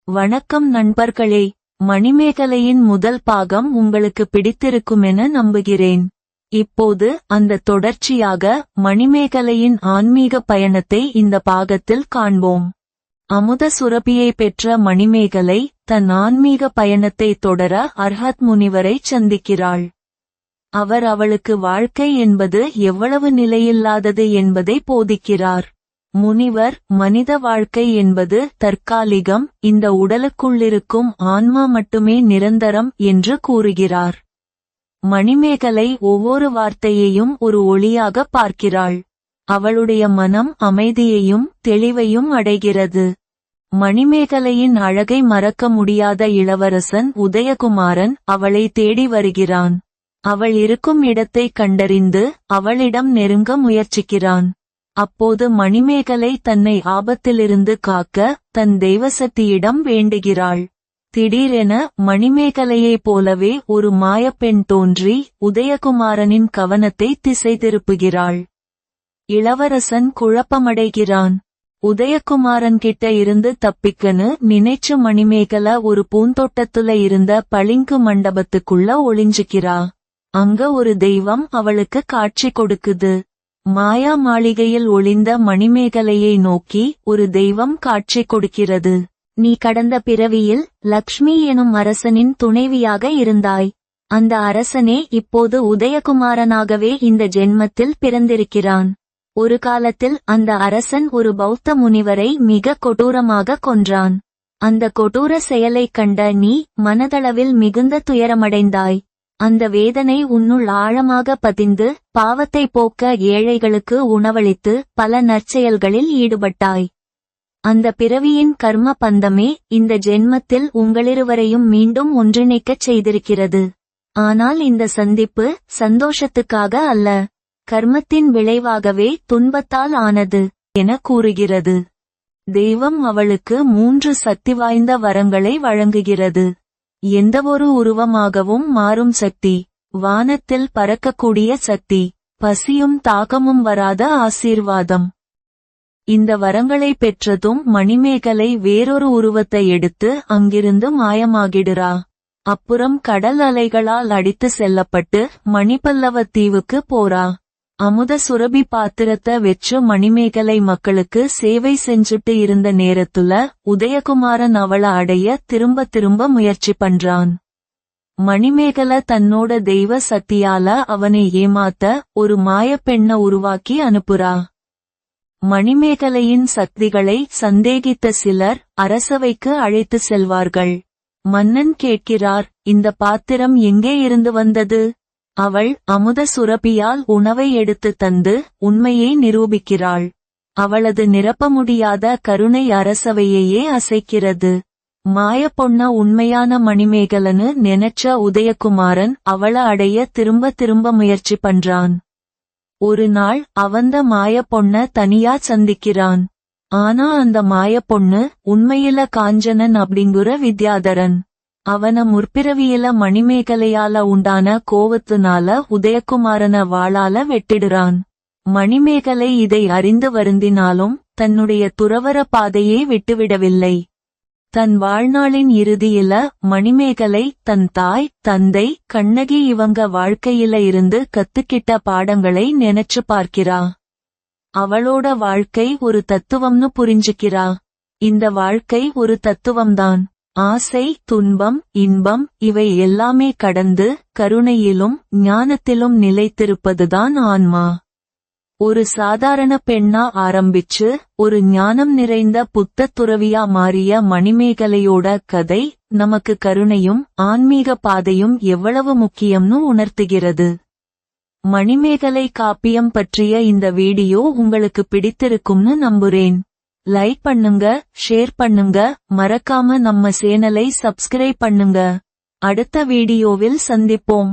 வணக்கம் நண்பர்களே. மணிமேகலையின் முதல் பாகம் உங்களுக்கு பிடித்திருக்குமென நம்புகிறேன். இப்போது அந்த தொடர்ச்சியாக மணிமேகலையின் ஆன்மீக பயணத்தை இந்த பாகத்தில் காண்போம். அமுத சுரபியை பெற்ற மணிமேகலை தன் ஆன்மீக பயணத்தை தொடர அர்ஹத் முனிவரை சந்திக்கிறாள். அவர் அவளுக்கு வாழ்க்கை என்பது எவ்வளவு நிலையில்லாதது என்பதை போதிக்கிறார். முனிவர் மனித வாழ்க்கை என்பது தற்காலிகம், இந்த உடலுக்குள்ளிருக்கும் ஆன்மா மட்டுமே நிரந்தரம் என்று கூறுகிறார். மணிமேகலை ஒவ்வொரு வார்த்தையையும் ஒரு ஒளியாக பார்க்கிறாள். அவளுடைய மனம் அமைதியையும் தெளிவையும் அடைகிறது. மணிமேகலையின் அழகை மறக்க முடியாத இளவரசன் உதயகுமாரன் அவளை தேடி வருகிறான். அவள் இருக்கும் இடத்தை கண்டறிந்து அவளிடம் நெருங்க முயற்சிக்கிறான். அப்போது மணிமேகலை தன்னை ஆபத்திலிருந்து காக்க தன் தெய்வசக்தியிடம் வேண்டுகிறாள். திடீரென மணிமேகலையைப் போலவே ஒரு மாயப்பெண் தோன்றி உதயகுமாரனின் கவனத்தை திசை திருப்புகிறாள். இளவரசன் குழப்பமடைகிறான். உதயகுமாரன் கிட்ட இருந்து தப்பிக்கன்னு நினைச்சு மணிமேகலை ஒரு பூந்தோட்டத்துல இருந்த பளிங்கு மண்டபத்துக்குள்ள ஒளிஞ்சுக்கிறா. அங்க ஒரு தெய்வம் அவளுக்கு காட்சி கொடுக்குது. மாயா மாளிகையில் ஒளிந்த மணிமேகலையை நோக்கி ஒரு தெய்வம் காட்சி கொடுக்கிறது. நீ கடந்த பிறவியில் லக்ஷ்மி எனும் அரசனின் துணைவியாக இருந்தாய். அந்த அரசனே இப்போது உதயகுமாரனாகவே இந்த ஜென்மத்தில் பிறந்திருக்கிறான். ஒரு காலத்தில் அந்த அரசன் ஒரு பௌத்த முனிவரை மிக கொடூரமாக கொன்றான். அந்த கொடூர செயலைக் கண்ட நீ மனதளவில் மிகுந்த துயரமடைந்தாய். அந்த வேதனை உன்னுள் ஆழமாக பதிந்து பாவத்தை போக்க ஏழைகளுக்கு உணவளித்து பல நற்செயல்களில் ஈடுபட்டாய். அந்த பிறவியின் கர்ம பந்தமே இந்த ஜென்மத்தில் உங்களிருவரையும் மீண்டும் ஒன்றிணைக்கச் செய்திருக்கிறது. ஆனால் இந்த சந்திப்பு சந்தோஷத்துக்காக அல்ல, கர்மத்தின் விளைவாகவே துன்பத்தால் ஆனது என கூறுகிறது. தெய்வம் அவளுக்கு 3 சக்தி வாய்ந்த வரங்களை வழங்குகிறது. எந்தவொரு உருவமாகவும் மாறும் சக்தி, வானத்தில் பறக்கக்கூடிய சக்தி, பசியும் தாகமும் வராத ஆசீர்வாதம். இந்த வரங்களை பெற்றதும் மணிமேகலை வேறொரு உருவத்தை எடுத்து அங்கிருந்து மாயமாகிடுறா. அப்புறம் கடல் அலைகளால் அடித்து செல்லப்பட்டு மணிபல்லவ தீவுக்கு போறா. அமுத சுரபி பாத்திரத்தை வெற்று மணிமேகலை மக்களுக்கு சேவை செஞ்சுட்டு இருந்த நேரத்துல உதயகுமாரன் அவளை அடைய திரும்ப திரும்ப முயற்சி பண்றான். மணிமேகலை தன்னோட தெய்வ சக்தியால அவனை ஏமாத்த ஒரு மாயப்பெண்ண உருவாக்கி அனுப்புறா. மணிமேகலையின் சக்திகளை சந்தேகித்த சிலர் அரசவைக்கு அழைத்து செல்வார்கள். மன்னன் கேட்கிறார், இந்த பாத்திரம் எங்கே இருந்து வந்தது? அவள் அமுத சுரபியால் உணவை எடுத்து தந்து உண்மையை நிரூபிக்கிறாள். அவளது நிரப்ப முடியாத கருணை அரசவையையே அசைக்கிறது. மாயப்பொண்ண உண்மையான மணிமேகலன்னு நினைச்ச உதயகுமாரன் அவளை அடைய திரும்ப திரும்ப முயற்சி பண்றான். ஒரு நாள் அவந்த மாயப்பொண்ண தனியா சந்திக்கிறான். ஆனா அந்த மாயப்பொண்ணு உண்மையில காஞ்சனன் அப்படிங்குற வித்யாதரன். அவன முற்பிறவியில மணிமேகலையால உண்டான கோவத்தினால உதயகுமாரன வாளால வெட்டிடுறான். மணிமேகலை இதை அறிந்து வருந்தினாலும் தன்னுடைய துறவற பாதையை விட்டுவிடவில்லை. தன் வாழ்நாளின் இறுதியில மணிமேகலை தன் தாய், தந்தை, கண்ணகி இவங்க வாழ்க்கையில இருந்து கத்துக்கிட்ட பாடங்களை நினைச்சு பார்க்கிறா. அவளோட வாழ்க்கை ஒரு தத்துவம்னு புரிஞ்சுக்கிறா. இந்த வாழ்க்கை ஒரு தத்துவம்தான். ஆசை, துன்பம், இன்பம் இவை எல்லாமே கடந்து கருணையிலும் ஞானத்திலும் நிலைத்திருப்பதுதான் ஆன்மா. ஒரு சாதாரண பெண்ணா ஆரம்பிச்சு ஒரு ஞானம் நிறைந்த புத்த துறவியா மாறிய மணிமேகலையோட கதை நமக்கு கருணையும் ஆன்மீக பாதையும் எவ்வளவு முக்கியம்னு உணர்த்துகிறது. மணிமேகலை காப்பியம் பற்றிய இந்த வீடியோ உங்களுக்கு பிடித்திருக்கும்னு நம்புறேன். லைக் பண்ணுங்க, ஷேர் பண்ணுங்க, மறக்காம நம்ம சேனலை சப்ஸ்கிரைப் பண்ணுங்க. அடுத்த வீடியோவில் சந்திப்போம்.